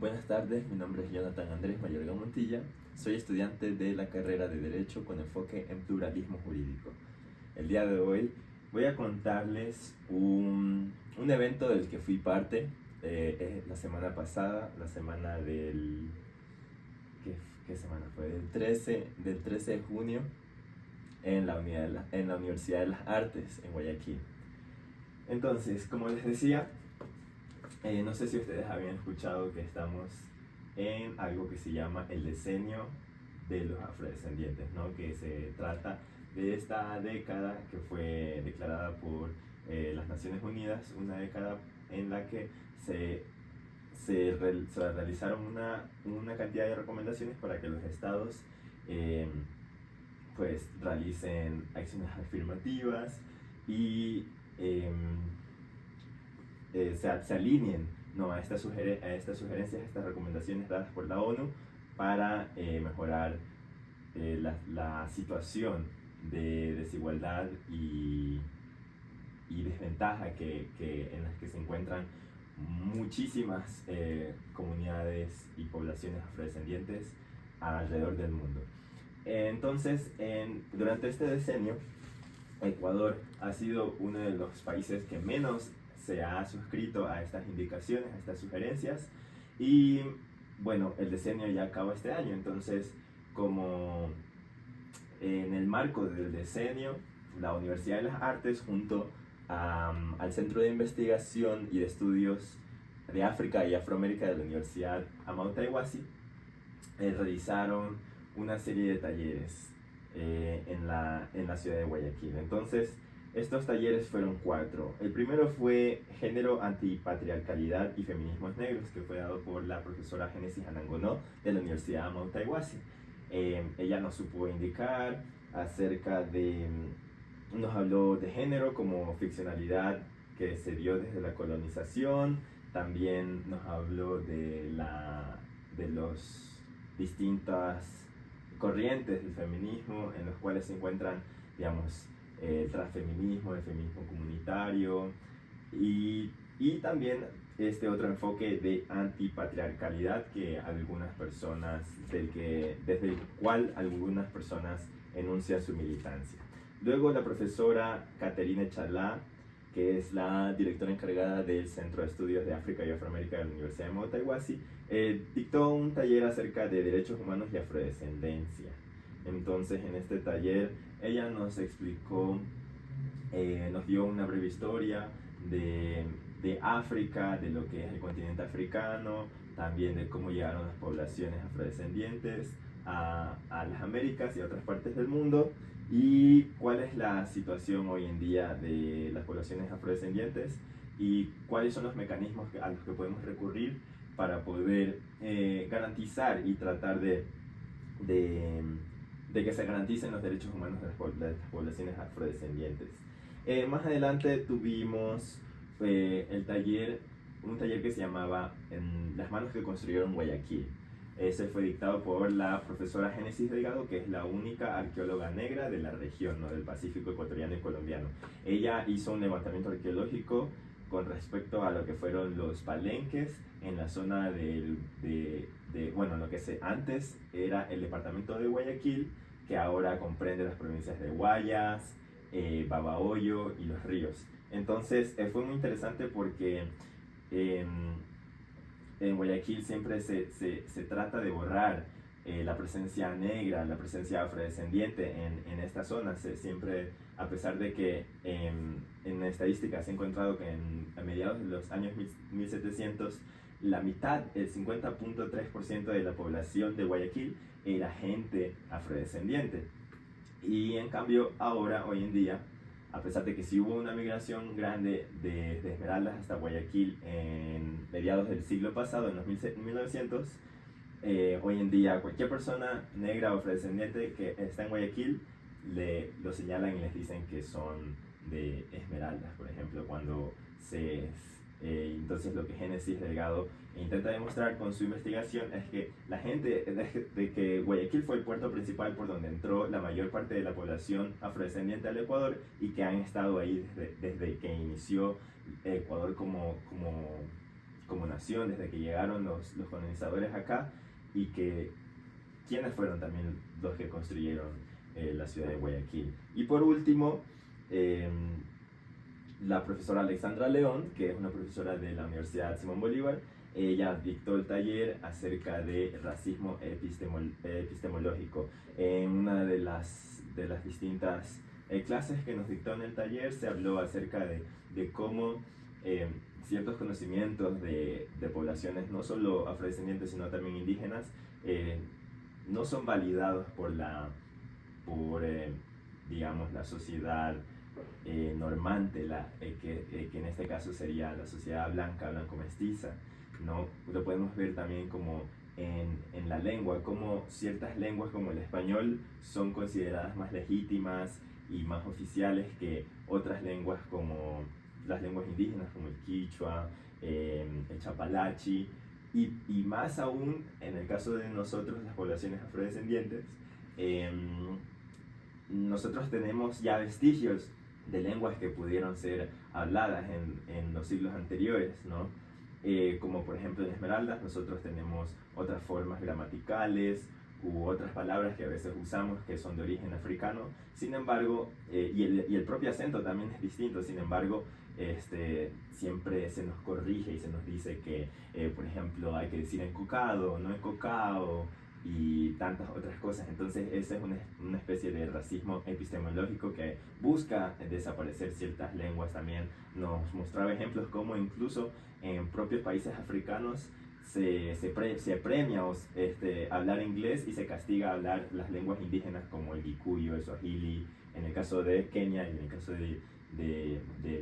Buenas tardes, mi nombre es Jonathan Andrés Mayorga Montilla, soy estudiante de la carrera de Derecho con enfoque en pluralismo jurídico. El día de hoy voy a contarles un evento del que fui parte la semana pasada, la semana del... ¿Qué semana fue? Del 13 de junio en la Universidad de las Artes en Guayaquil. Entonces, como les decía, no sé si ustedes habían escuchado que estamos en algo que se llama el decenio de los afrodescendientes, ¿no? Que se trata de esta década que fue declarada por las Naciones Unidas, una década en la que se realizaron una cantidad de recomendaciones para que los estados pues realicen acciones afirmativas y se alineen, ¿no? a estas sugerencias, a estas recomendaciones dadas por la ONU para mejorar la situación de desigualdad y desventaja en las que se encuentran muchísimas comunidades y poblaciones afrodescendientes alrededor del mundo. Entonces, durante este decenio, Ecuador ha sido uno de los países que menos se ha suscrito a estas indicaciones, a estas sugerencias, y bueno, el decenio ya acaba este año. Entonces, como en el marco del decenio, la Universidad de las Artes junto al Centro de Investigación y de Estudios de África y Afroamérica de la Universidad Amado Taiwasi realizaron una serie de talleres en la ciudad de Guayaquil. Entonces, estos talleres fueron 4. El primero fue Género, Antipatriarcalidad y Feminismos Negros, que fue dado por la profesora Génesis Anangonó de la Universidad Amado Taiwasi. Ella nos supo indicar acerca de, nos habló de género como ficcionalidad que se dio desde la colonización, también nos habló de los distintas corrientes del feminismo en los cuales se encuentran, digamos, el transfeminismo, el feminismo comunitario y también este otro enfoque de antipatriarcalidad que algunas personas, desde el cual algunas personas enuncian su militancia. Luego la profesora Caterina Chalá, que es la directora encargada del Centro de Estudios de África y Afroamérica de la Universidad de Amado Taiwasi, dictó un taller acerca de derechos humanos y afrodescendencia. Entonces, en este taller, ella nos explicó, nos dio una breve historia de África, de lo que es el continente africano, también de cómo llegaron las poblaciones afrodescendientes a las Américas y a otras partes del mundo, y cuál es la situación hoy en día de las poblaciones afrodescendientes y cuáles son los mecanismos a los que podemos recurrir para poder garantizar y tratar de que se garanticen los derechos humanos de las poblaciones afrodescendientes. Más adelante tuvimos un taller que se llamaba Las manos que construyeron Guayaquil. Ese fue dictado por la profesora Génesis Delgado, que es la única arqueóloga negra de la región, ¿no? Del Pacífico ecuatoriano y colombiano. Ella hizo un levantamiento arqueológico con respecto a lo que fueron los palenques en la zona bueno, lo que antes era el departamento de Guayaquil, que ahora comprende las provincias de Guayas, Babahoyo y Los Ríos. Entonces fue muy interesante porque en Guayaquil siempre se trata de borrar la presencia negra, la presencia afrodescendiente en esta zona. Siempre, a pesar de que en estadísticas se ha encontrado que a mediados de los años 1700, la mitad, el 50.3% de la población de Guayaquil era gente afrodescendiente. Y en cambio, ahora, hoy en día, a pesar de que sí hubo una migración grande desde Esmeraldas hasta Guayaquil en mediados del siglo pasado, en los 1900, hoy en día cualquier persona negra o afrodescendiente que está en Guayaquil lo señalan y les dicen que son de Esmeraldas, por ejemplo, cuando entonces lo que Génesis Delgado intenta demostrar con su investigación es que la gente de que Guayaquil fue el puerto principal por donde entró la mayor parte de la población afrodescendiente al Ecuador y que han estado ahí desde que inició Ecuador como como nación, desde que llegaron los colonizadores acá, y que quiénes fueron también los que construyeron la ciudad de Guayaquil. Y por último, la profesora Alexandra León, que es una profesora de la Universidad Simón Bolívar, ella dictó el taller acerca de racismo epistemológico. En una de las distintas clases que nos dictó en el taller se habló acerca de cómo ciertos conocimientos de poblaciones, no solo afrodescendientes, sino también indígenas, no son validados por digamos, la sociedad normante, que en este caso sería la sociedad blanco-mestiza, ¿no? Lo podemos ver también como en la lengua, como ciertas lenguas como el español son consideradas más legítimas y más oficiales que otras lenguas como las lenguas indígenas como el quichua, el chapalachi, y más aún en el caso de nosotros, las poblaciones afrodescendientes, nosotros tenemos ya vestigios de lenguas que pudieron ser habladas en los siglos anteriores, ¿no? Como por ejemplo en Esmeraldas nosotros tenemos otras formas gramaticales u otras palabras que a veces usamos que son de origen africano, sin embargo, y el propio acento también es distinto, sin embargo, siempre se nos corrige y se nos dice que, por ejemplo, hay que decir encocado, no encocado, y tantas otras cosas. Entonces esa es una especie de racismo epistemológico que busca desaparecer ciertas lenguas. También nos mostraba ejemplos como incluso en propios países africanos se premia hablar inglés y se castiga hablar las lenguas indígenas como el gikuyu, el swahili, en el caso de Kenia y en el caso de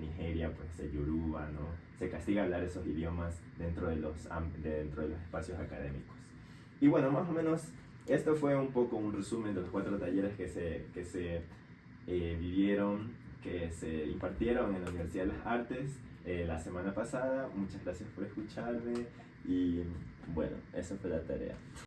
Nigeria, pues el yoruba, ¿no? Se castiga hablar esos idiomas dentro de los espacios académicos. Y bueno, más o menos esto fue un poco un resumen de los 4 talleres que se vivieron, que se impartieron en la Universidad de las Artes la semana pasada. Muchas gracias por escucharme y bueno, esa fue la tarea.